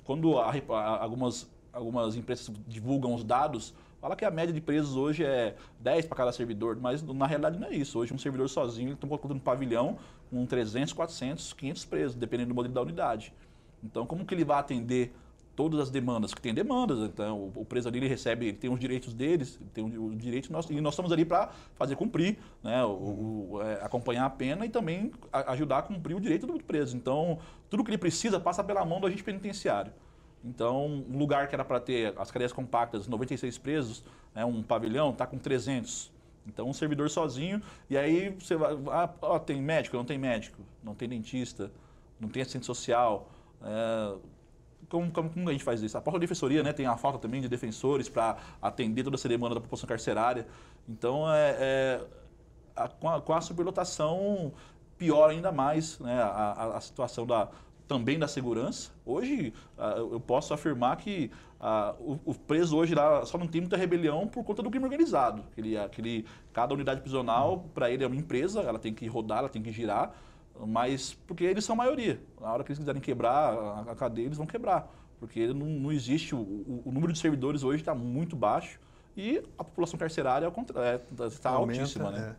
quando algumas empresas divulgam os dados, fala que a média de presos hoje é 10 para cada servidor, mas na realidade não é isso. Hoje um servidor sozinho está colocando um pavilhão com 300, 400, 500 presos, dependendo do modelo da unidade. Então, como que ele vai atender todas as demandas? Que tem demandas, então o preso ali ele tem os direitos deles, tem os direitos e nós estamos ali para fazer cumprir, né, acompanhar a pena e também ajudar a cumprir o direito do preso. Então, tudo que ele precisa passa pela mão do agente penitenciário. Então, um lugar que era para ter as cadeias compactas, 96 presos, né, um pavilhão, está com 300. Então, um servidor sozinho, e aí você vai... tem médico? Não tem médico. Não tem dentista, não tem assistente social. Como a gente faz isso? A própria defensoria, né, tem a falta também de defensores para atender toda essa demanda da população carcerária. Então, com a superlotação, piora ainda mais, né, a situação também da segurança. Hoje, eu posso afirmar que o preso hoje lá só não tem muita rebelião por conta do crime organizado. Cada unidade prisional, para ele, é uma empresa, ela tem que rodar, ela tem que girar, mas porque eles são a maioria. Na hora que eles quiserem quebrar a cadeia, eles vão quebrar. Porque não existe, o número de servidores hoje está muito baixo e a população carcerária está altíssima, né?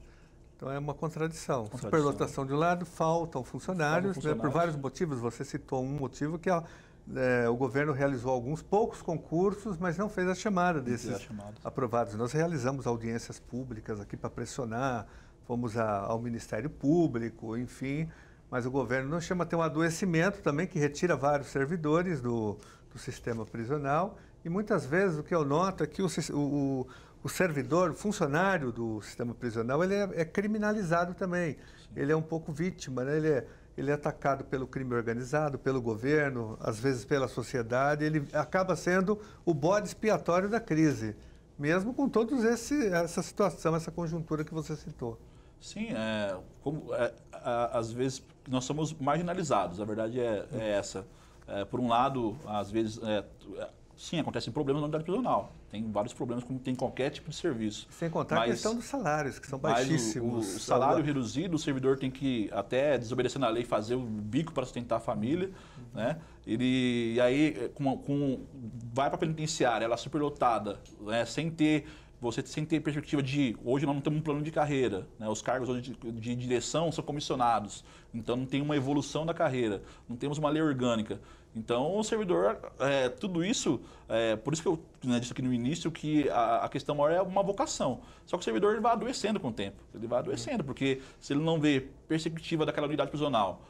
Então é uma contradição. Superlotação de um lado, faltam funcionários, né, por vários motivos. Você citou um motivo que o governo realizou alguns poucos concursos, mas não fez a chamada desses aprovados. Nós realizamos audiências públicas aqui para pressionar, fomos ao Ministério Público, enfim, mas o governo não chama. Tem um adoecimento também que retira vários servidores do sistema prisional e muitas vezes o que eu noto é que o servidor, o funcionário do sistema prisional, ele é criminalizado também. Sim. Ele é um pouco vítima, né? Ele é atacado pelo crime organizado, pelo governo, às vezes pela sociedade. Ele acaba sendo o bode expiatório da crise, mesmo com toda essa situação, essa conjuntura que você citou. Sim, às vezes nós somos marginalizados, a verdade é essa. Por um lado, às vezes... Sim, acontecem problemas na unidade prisional. Tem vários problemas, como tem qualquer tipo de serviço. Sem contar a questão dos salários, que são baixíssimos. O salário reduzido, o servidor tem que, até desobedecendo a lei, fazer o bico para sustentar a família. Né? E aí, vai para a penitenciária, ela é superlotada, né? sem ter perspectiva de... Hoje nós não temos um plano de carreira. Né? Os cargos hoje de direção são comissionados. Então, não tem uma evolução da carreira. Não temos uma lei orgânica. Então, o servidor, tudo isso, por isso que eu disse aqui no início que a questão maior é uma vocação. Só que o servidor ele vai adoecendo com o tempo. Ele vai adoecendo, porque se ele não vê perspectiva daquela unidade prisional,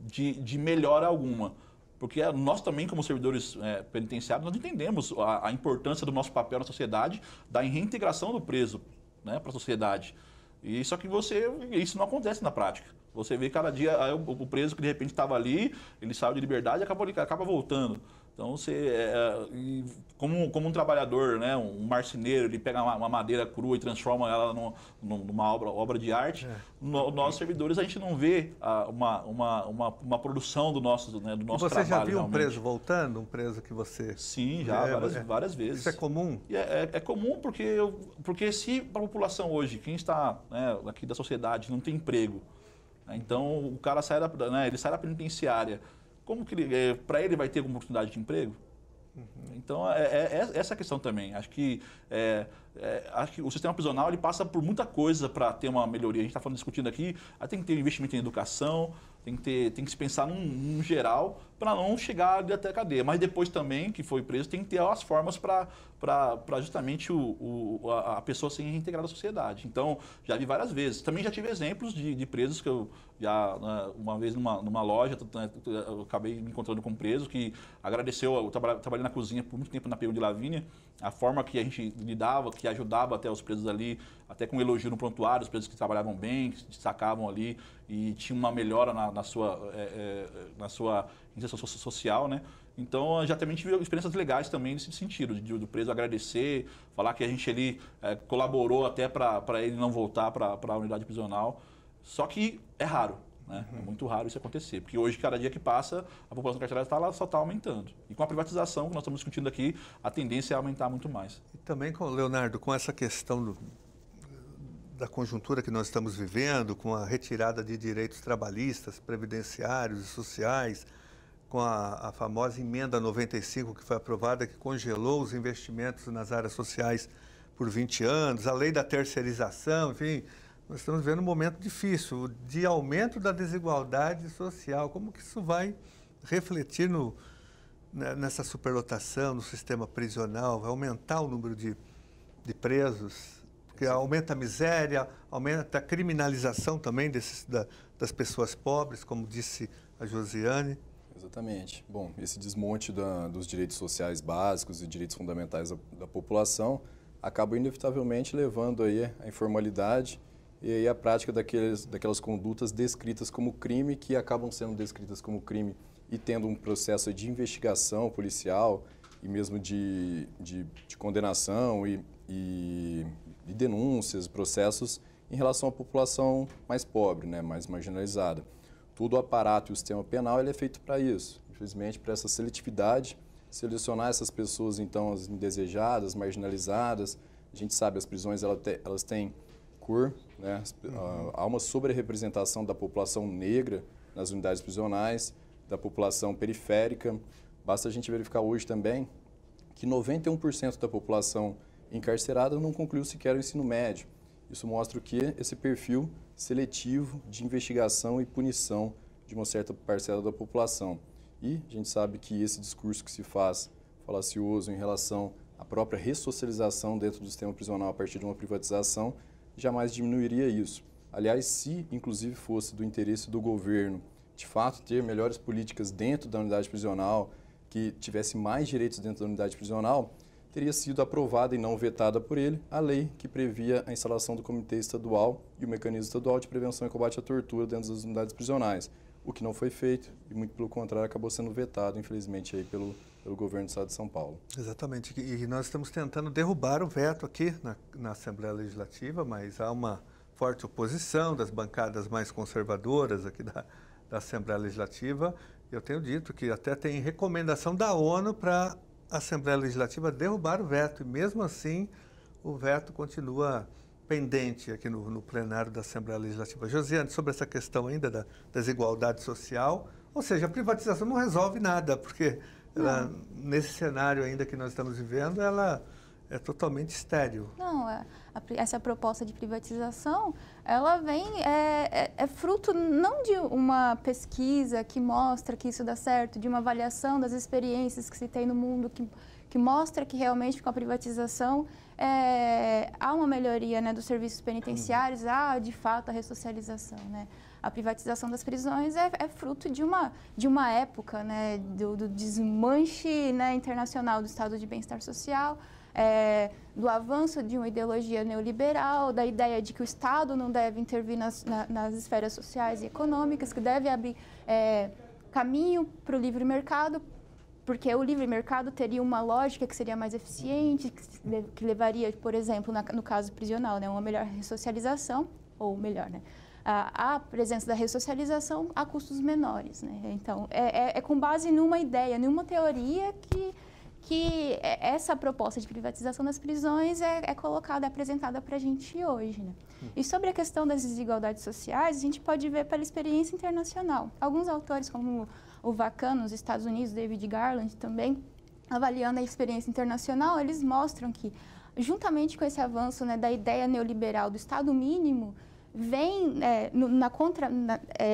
de melhora alguma. Porque nós também, como servidores penitenciários, nós entendemos a importância do nosso papel na sociedade, da reintegração do preso, né, para a sociedade. E só que isso não acontece na prática. Você vê cada dia o preso que de repente estava ali, ele saiu de liberdade e acaba voltando. Então, como um trabalhador, né, um marceneiro, ele pega uma madeira crua e transforma ela numa obra de arte. Nós, servidores, a gente não vê uma produção do nosso trabalho. Você já viu um preso voltando? Um preso que você... Sim, já, várias vezes. Isso é comum? É comum porque se a população hoje, quem está, né, aqui da sociedade, não tem emprego, então o cara sai da penitenciária, como que para ele vai ter alguma oportunidade de emprego? Então, essa a questão também. Acho que o sistema prisional ele passa por muita coisa para ter uma melhoria. A gente está discutindo aqui, tem que ter investimento em educação, Tem que se pensar num geral para não chegar até a cadeia. Mas depois também, que foi preso, tem que ter as formas para justamente a pessoa ser reintegrada à sociedade. Então, já vi várias vezes. Também já tive exemplos de presos que eu já, uma vez numa loja, eu acabei me encontrando com um preso que agradeceu, eu trabalhei na cozinha por muito tempo na P1 de Lavínia, a forma que a gente lidava, que ajudava até os presos ali, até com elogio no prontuário, os presos que trabalhavam bem, que se destacavam ali e tinha uma melhora na sua inserção social, né? Então, já também tive experiências legais também nesse sentido, do preso agradecer, falar que a gente ali colaborou até para ele não voltar para a unidade prisional. Só que é raro, né? É muito raro isso acontecer, porque hoje, cada dia que passa, a população carcerária só está aumentando. E com a privatização que nós estamos discutindo aqui, a tendência é aumentar muito mais. E também, Leonardo, com essa questão da conjuntura que nós estamos vivendo, com a retirada de direitos trabalhistas, previdenciários e sociais, com a famosa emenda 95 que foi aprovada, que congelou os investimentos nas áreas sociais por 20 anos, a lei da terceirização, enfim, nós estamos vivendo um momento difícil de aumento da desigualdade social. Como que isso vai refletir nessa superlotação, no sistema prisional? Vai aumentar o número de presos? Porque aumenta a miséria, aumenta a criminalização também das pessoas pobres, como disse a Josiane. Exatamente. Bom, esse desmonte dos direitos sociais básicos e direitos fundamentais da população acaba inevitavelmente levando aí a informalidade e aí a prática daquelas condutas descritas como crime, que acabam sendo descritas como crime e tendo um processo de investigação policial e mesmo de condenação e denúncias, processos em relação à população mais pobre, né, mais marginalizada. Todo o aparato e o sistema penal ele é feito para isso, infelizmente, para essa seletividade, selecionar essas pessoas, então, as indesejadas, marginalizadas. A gente sabe, as prisões elas têm cor, né? Há uma sobre-representação da população negra nas unidades prisionais, da população periférica. Basta a gente verificar hoje também que 91% da população encarcerada não concluiu sequer o ensino médio. Isso mostra o que? Esse perfil seletivo de investigação e punição de uma certa parcela da população. E a gente sabe que esse discurso que se faz falacioso em relação à própria ressocialização dentro do sistema prisional a partir de uma privatização jamais diminuiria isso. Aliás, se inclusive fosse do interesse do governo, de fato, ter melhores políticas dentro da unidade prisional, que tivesse mais direitos dentro da unidade prisional, teria sido aprovada e não vetada por ele a lei que previa a instalação do Comitê Estadual e o Mecanismo Estadual de Prevenção e Combate à Tortura dentro das unidades prisionais, o que não foi feito e, muito pelo contrário, acabou sendo vetado, infelizmente, aí pelo governo do Estado de São Paulo. Exatamente, e nós estamos tentando derrubar o veto aqui na Assembleia Legislativa, mas há uma forte oposição das bancadas mais conservadoras aqui da Assembleia Legislativa. Eu tenho dito que até tem recomendação da ONU para a Assembleia Legislativa derrubar o veto, e mesmo assim o veto continua pendente aqui no plenário da Assembleia Legislativa. Josiane, sobre essa questão ainda da desigualdade social, ou seja, a privatização não resolve nada, porque ela, nesse cenário ainda que nós estamos vivendo, ela é totalmente estéril. Não, essa proposta de privatização, ela é fruto não de uma pesquisa que mostra que isso dá certo, de uma avaliação das experiências que se tem no mundo, que mostra que realmente com a privatização há uma melhoria, né, dos serviços penitenciários, há de fato a ressocialização, né? A privatização das prisões é fruto de uma época, né, do desmanche, né, internacional do estado de bem-estar social, do avanço de uma ideologia neoliberal, da ideia de que o Estado não deve intervir nas esferas sociais e econômicas, que deve abrir caminho para o livre mercado, porque o livre mercado teria uma lógica que seria mais eficiente, que levaria, por exemplo, no caso prisional, né, uma melhor ressocialização, ou melhor, né, a presença da ressocialização a custos menores, né? Então, é com base numa ideia, numa teoria que essa proposta de privatização das prisões é colocada, é apresentada para a gente hoje, né? E sobre a questão das desigualdades sociais, a gente pode ver pela experiência internacional. Alguns autores, como o Vacan, nos Estados Unidos, David Garland também, avaliando a experiência internacional, eles mostram que, juntamente com esse avanço, né, da ideia neoliberal do Estado mínimo, vem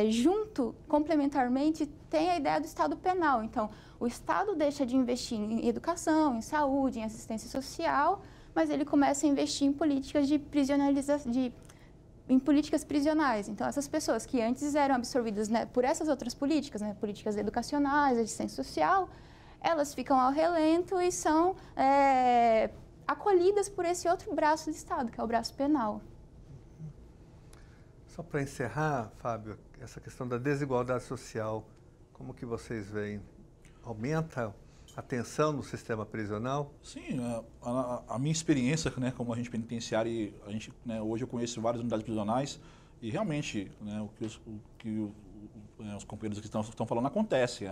junto, complementarmente, tem a ideia do Estado penal. Então, o Estado deixa de investir em educação, em saúde, em assistência social, mas ele começa a investir em políticas de em políticas prisionais. Então, essas pessoas que antes eram absorvidas, né, por essas outras políticas, né, políticas educacionais, assistência social, elas ficam ao relento e são acolhidas por esse outro braço do Estado, que é o braço penal. Só para encerrar, Fábio, essa questão da desigualdade social, como que vocês veem? Aumenta a tensão no sistema prisional? Sim, a minha experiência, né, como agente penitenciário, hoje eu conheço várias unidades prisionais e realmente, né, o que os companheiros aqui estão falando acontece.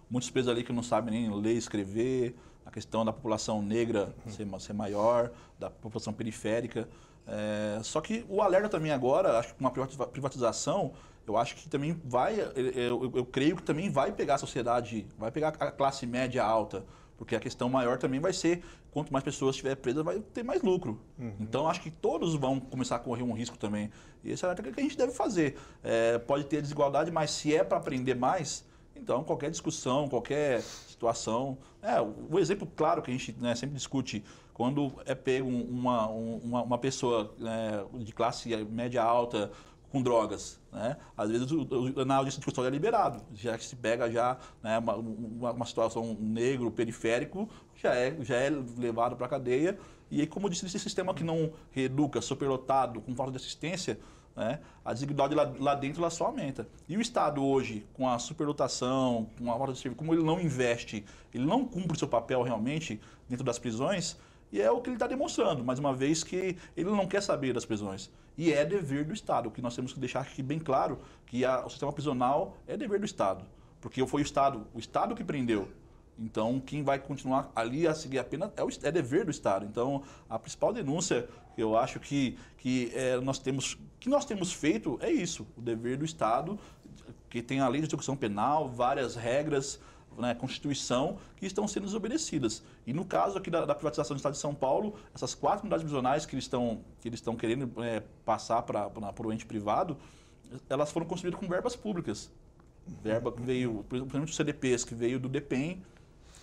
Muitos presos ali que não sabem nem ler e escrever, a questão da população negra ser maior, da população periférica. Só que o alerta também agora, acho que com uma privatização, eu acho que também eu creio que também vai pegar a sociedade, vai pegar a classe média alta, porque a questão maior também vai ser, quanto mais pessoas estiverem presas, vai ter mais lucro. Então, acho que todos vão começar a correr um risco também. E esse é o alerta que a gente deve fazer. Pode ter desigualdade, mas se é para aprender mais, então qualquer discussão, qualquer situação... o exemplo claro que a gente, né, sempre discute, quando é pego uma pessoa, de classe média alta com drogas, né? Às vezes na audiência de custódia é liberado, já que se pega né, uma situação, um negro periférico, já é levado para a cadeia. E aí, como eu disse, esse sistema que não reeduca, superlotado, com falta de assistência, né, a desigualdade lá dentro ela só aumenta. E o Estado hoje, com a superlotação, com a falta de serviço, como ele não investe, ele não cumpre o seu papel realmente dentro das prisões, e é o que ele está demonstrando, mais uma vez, que ele não quer saber das prisões. E é dever do Estado, o que nós temos que deixar aqui bem claro, que o sistema prisional é dever do Estado. Porque foi o Estado que prendeu. Então, quem vai continuar ali a seguir a pena é dever do Estado. Então, a principal denúncia que eu acho que nós temos feito é isso, o dever do Estado, que tem a lei de execução penal, várias regras, né, Constituição, que estão sendo desobedecidas. E no caso aqui da privatização do Estado de São Paulo, essas 4 unidades prisionais que eles estão querendo passar para o ente privado, elas foram construídas com verbas públicas. Verba que veio, principalmente os CDPs, que veio do DEPEN,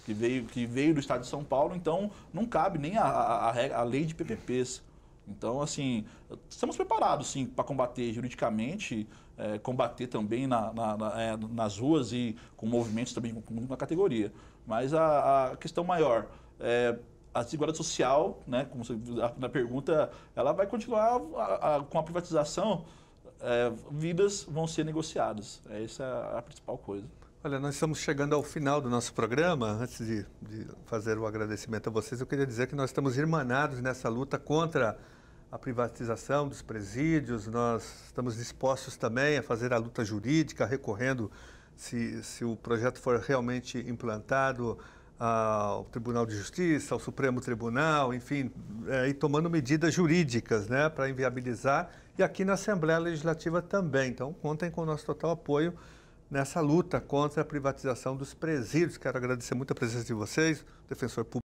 que veio do Estado de São Paulo, então não cabe nem a lei de PPPs. Então, assim, estamos preparados, sim, para combater juridicamente, combater também nas ruas e com movimentos também na categoria. Mas a questão maior, a desigualdade social, né, como você na pergunta, ela vai continuar com a privatização, vidas vão ser negociadas. Essa é a principal coisa. Olha, nós estamos chegando ao final do nosso programa. Antes de fazer o agradecimento a vocês, eu queria dizer que nós estamos irmanados nessa luta contra a privatização dos presídios. Nós estamos dispostos também a fazer a luta jurídica, recorrendo, se o projeto for realmente implantado, ao Tribunal de Justiça, ao Supremo Tribunal, enfim, e tomando medidas jurídicas, né, para inviabilizar, e aqui na Assembleia Legislativa também. Então, contem com o nosso total apoio nessa luta contra a privatização dos presídios. Quero agradecer muito a presença de vocês, defensor público